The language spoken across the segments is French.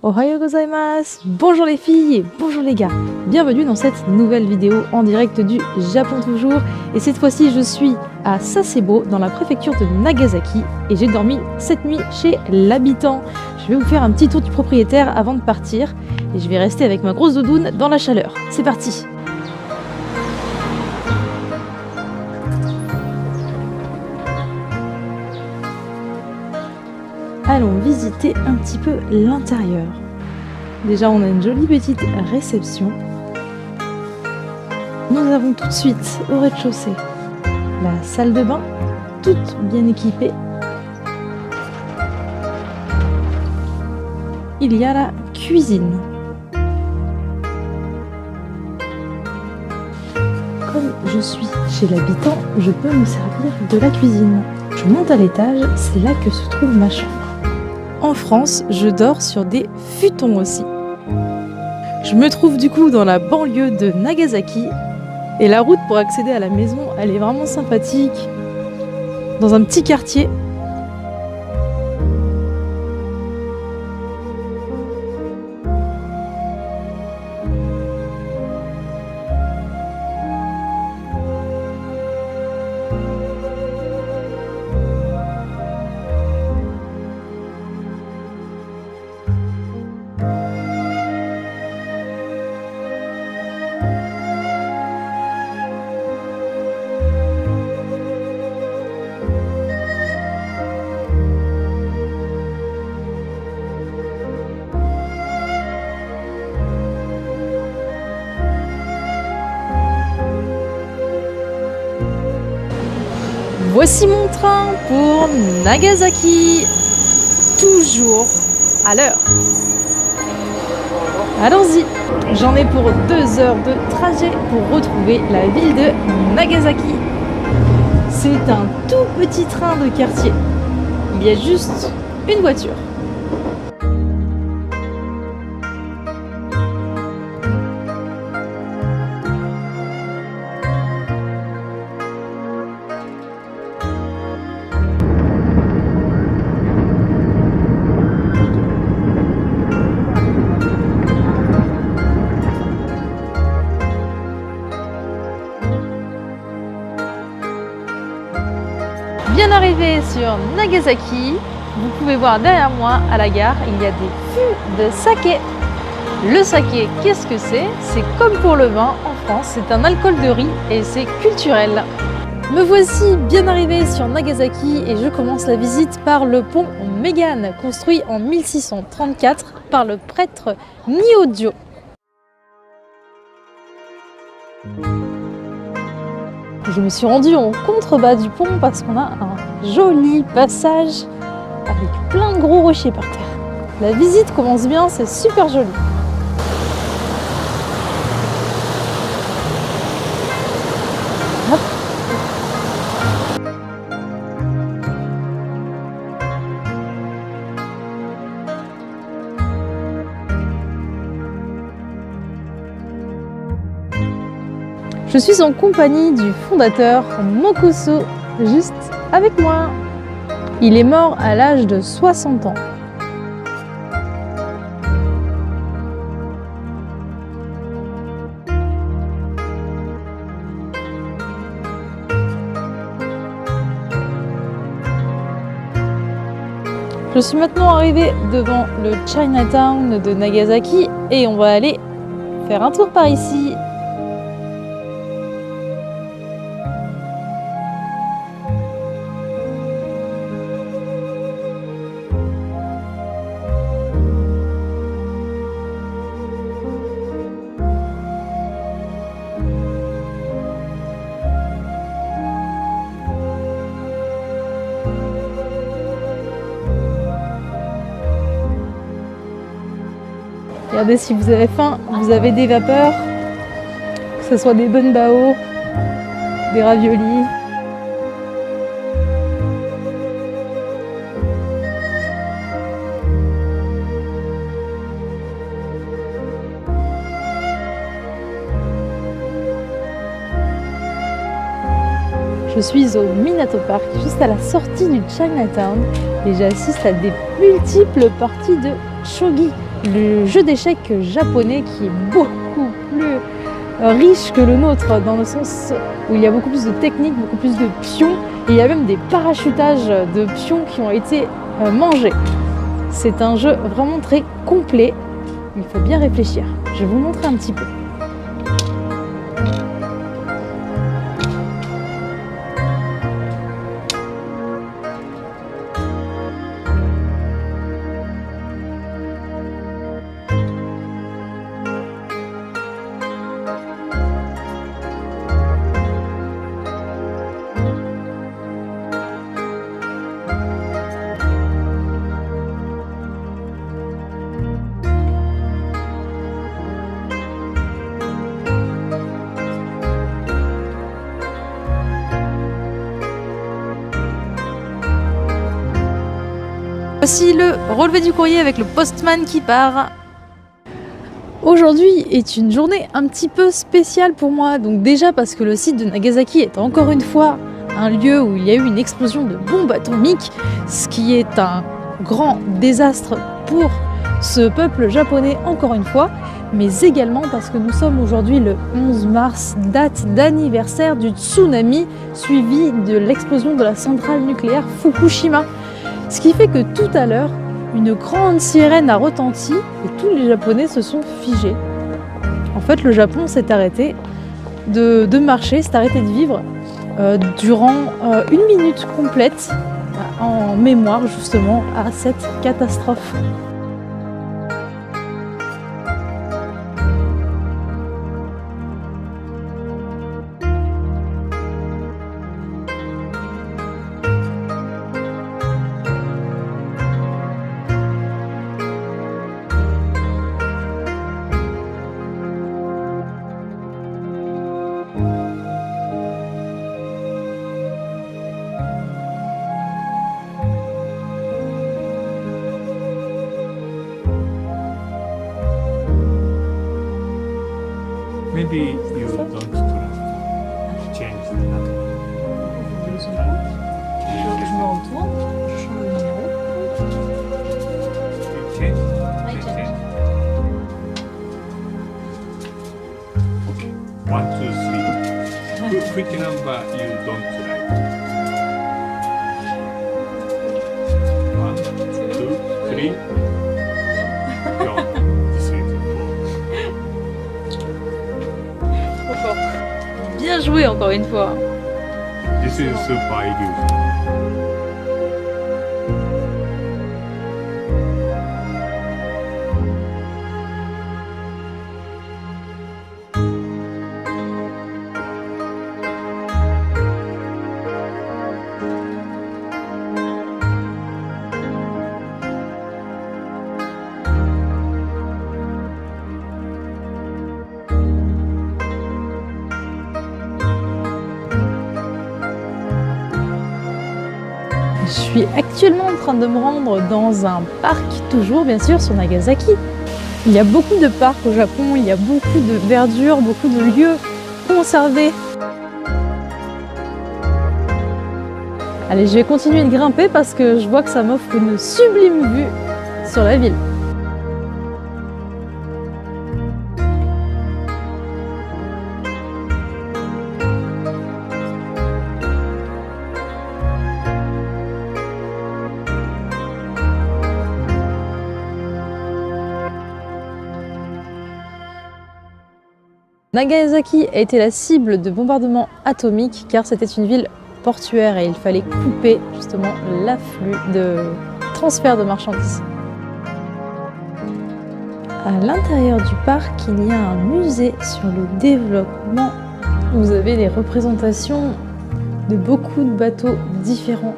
Ohayo gozaimasu! Bonjour les filles et bonjour les gars! Bienvenue dans cette nouvelle vidéo en direct du Japon toujours. Et cette fois-ci je suis à Sasebo dans la préfecture de Nagasaki et j'ai dormi cette nuit chez l'habitant. Je vais vous faire un petit tour du propriétaire avant de partir et je vais rester avec ma grosse doudoune dans la chaleur. C'est parti! Allons visiter un petit peu l'intérieur. Déjà, on a une jolie petite réception. Nous avons tout de suite au rez-de-chaussée la salle de bain, toute bien équipée. Il y a la cuisine. Comme je suis chez l'habitant, je peux me servir de la cuisine. Je monte à l'étage, c'est là que se trouve ma chambre. En France, je dors sur des futons aussi. Je me trouve du coup dans la banlieue de Nagasaki et la route pour accéder à la maison, elle est vraiment sympathique. Dans un petit quartier. Voici mon train pour Nagasaki, toujours à l'heure. Allons-y, j'en ai pour 2 heures de trajet pour retrouver la ville de Nagasaki. C'est un tout petit train de quartier, il y a juste une voiture. Bien arrivé sur Nagasaki, vous pouvez voir derrière moi à la gare, il y a des fûts de saké. Le saké, qu'est-ce que c'est? C'est comme pour le vin en France, c'est un alcool de riz et c'est culturel. Me voici bien arrivé sur Nagasaki et je commence la visite par le pont Megan, construit en 1634 par le prêtre Nyojo. Je me suis rendue en contrebas du pont parce qu'on a un joli passage avec plein de gros rochers par terre. La visite commence bien, c'est super joli. Hop. Je suis en compagnie du fondateur Mokuso, juste avec moi. Il est mort à l'âge de 60 ans. Je suis maintenant arrivée devant le Chinatown de Nagasaki et on va aller faire un tour par ici. Regardez, si vous avez faim, vous avez des vapeurs, que ce soit des bunbao, des raviolis. Je suis au Minato Park, juste à la sortie du Chinatown, et j'assiste à des multiples parties de shogi. le jeu d'échecs japonais qui est beaucoup plus riche que le nôtre, dans le sens où il y a beaucoup plus de techniques, beaucoup plus de pions, et il y a même des parachutages de pions qui ont été mangés. C'est un jeu vraiment très complet, il faut bien réfléchir. Je vais vous montrer un petit peu. Voici le relevé du courrier avec le postman qui part. Aujourd'hui est une journée un petit peu spéciale pour moi. Donc déjà parce que le site de Nagasaki est encore une fois un lieu où il y a eu une explosion de bombes atomiques, ce qui est un grand désastre pour ce peuple japonais encore une fois, mais également parce que nous sommes aujourd'hui le 11 mars, date d'anniversaire du tsunami suivi de l'explosion de la centrale nucléaire Fukushima. Ce qui fait que tout à l'heure, une grande sirène a retenti et tous les Japonais se sont figés. En fait, le Japon s'est arrêté de marcher, s'est arrêté de vivre durant 1 minute complète en mémoire justement à cette catastrophe. Maybe you don't change the number. Je me retourne, je change le numéro. You change? I You change. 1, 2, 3. Which number you don't like? 1, 2, 3. No, this is 4. Bien joué encore une fois. This is super illusion. Je suis actuellement en train de me rendre dans un parc, toujours bien sûr sur Nagasaki. Il y a beaucoup de parcs au Japon, il y a beaucoup de verdure, beaucoup de lieux conservés. Allez, je vais continuer de grimper parce que je vois que ça m'offre une sublime vue sur la ville. Nagasaki a été la cible de bombardements atomiques car c'était une ville portuaire et il fallait couper justement l'afflux de transfert de marchandises. À l'intérieur du parc, il y a un musée sur le développement. Vous avez les représentations de beaucoup de bateaux différents.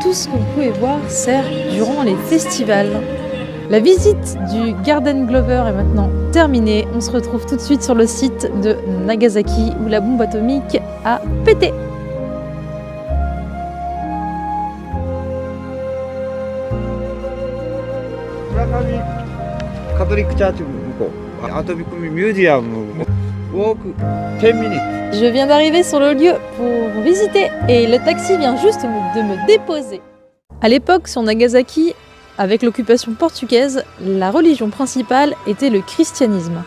tout ce que vous pouvez voir sert durant les festivals. La visite du Garden Glover est maintenant terminée. On se retrouve tout de suite sur le site de Nagasaki où la bombe atomique a pété. Je viens d'arriver sur le lieu pour visiter et le taxi vient juste de me déposer. À l'époque, sur Nagasaki, avec l'occupation portugaise, la religion principale était le christianisme.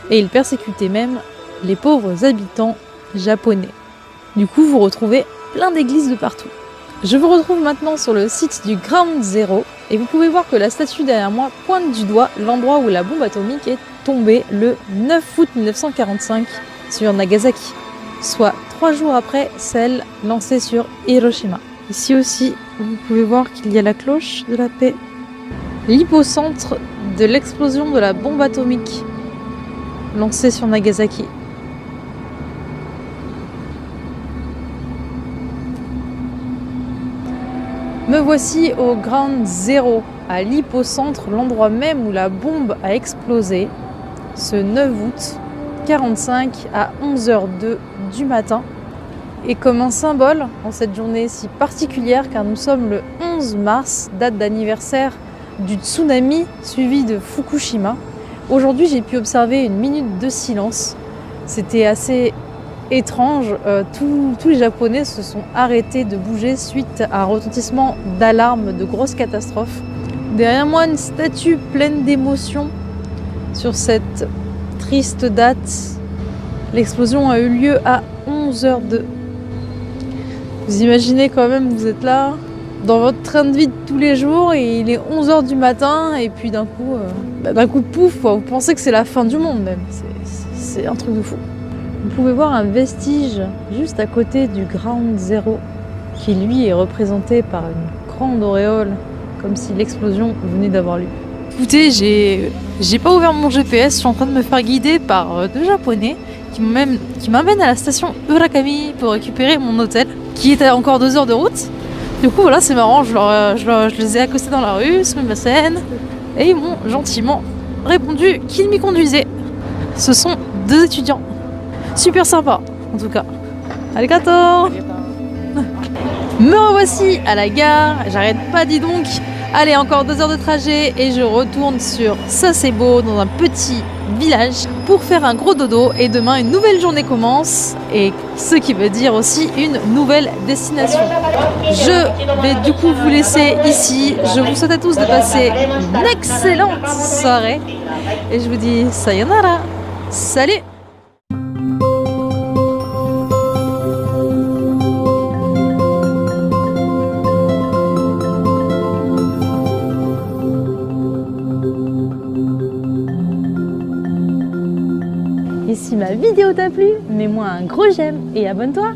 Et il persécutait même les pauvres habitants japonais. Du coup, vous retrouvez plein d'églises de partout. Je vous retrouve maintenant sur le site du Ground Zero et vous pouvez voir que la statue derrière moi pointe du doigt l'endroit où la bombe atomique est tombée le 9 août 1945 sur Nagasaki, soit 3 jours après celle lancée sur Hiroshima. Ici aussi, vous pouvez voir qu'il y a la cloche de la paix, l'hypocentre de l'explosion de la bombe atomique lancée sur Nagasaki. Me voici au Ground Zero, à l'hypocentre, l'endroit même où la bombe a explosé, ce 9 août 45 à 11h02 du matin. Et comme un symbole en cette journée si particulière, car nous sommes le 11 mars, date d'anniversaire du tsunami suivi de Fukushima. Aujourd'hui, j'ai pu observer une minute de silence. C'était assez étrange. Tous les Japonais se sont arrêtés de bouger suite à un retentissement d'alarme de grosses catastrophes. Derrière moi, une statue pleine d'émotions sur cette triste date. L'explosion a eu lieu à 11h02. Vous imaginez quand même, vous êtes là, dans votre train de vie de tous les jours, et il est 11h du matin, et puis d'un coup, pouf, quoi, vous pensez que c'est la fin du monde même. C'est un truc de fou. Vous pouvez voir un vestige juste à côté du Ground Zero, qui lui est représenté par une grande auréole, comme si l'explosion venait d'avoir lieu. Écoutez, j'ai pas ouvert mon GPS, je suis en train de me faire guider par 2 Japonais qui m'amènent à la station Urakami pour récupérer mon hôtel, qui est à encore 2 heures de route. Du coup, voilà, c'est marrant, je les ai accostés dans la rue, sur ma scène, et ils m'ont gentiment répondu qu'ils m'y conduisaient. Ce sont 2 étudiants. Super sympa, en tout cas. Arigato. Me revoici à la gare, j'arrête pas, dis donc. Allez, encore 2 heures de trajet et je retourne sur Sasebo, dans un petit village, pour faire un gros dodo. Et demain, une nouvelle journée commence, et ce qui veut dire aussi une nouvelle destination. Je vais du coup vous laisser ici. Je vous souhaite à tous de passer une excellente soirée. Et je vous dis sayonara. Salut! Et si ma vidéo t'a plu, mets-moi un gros j'aime et abonne-toi.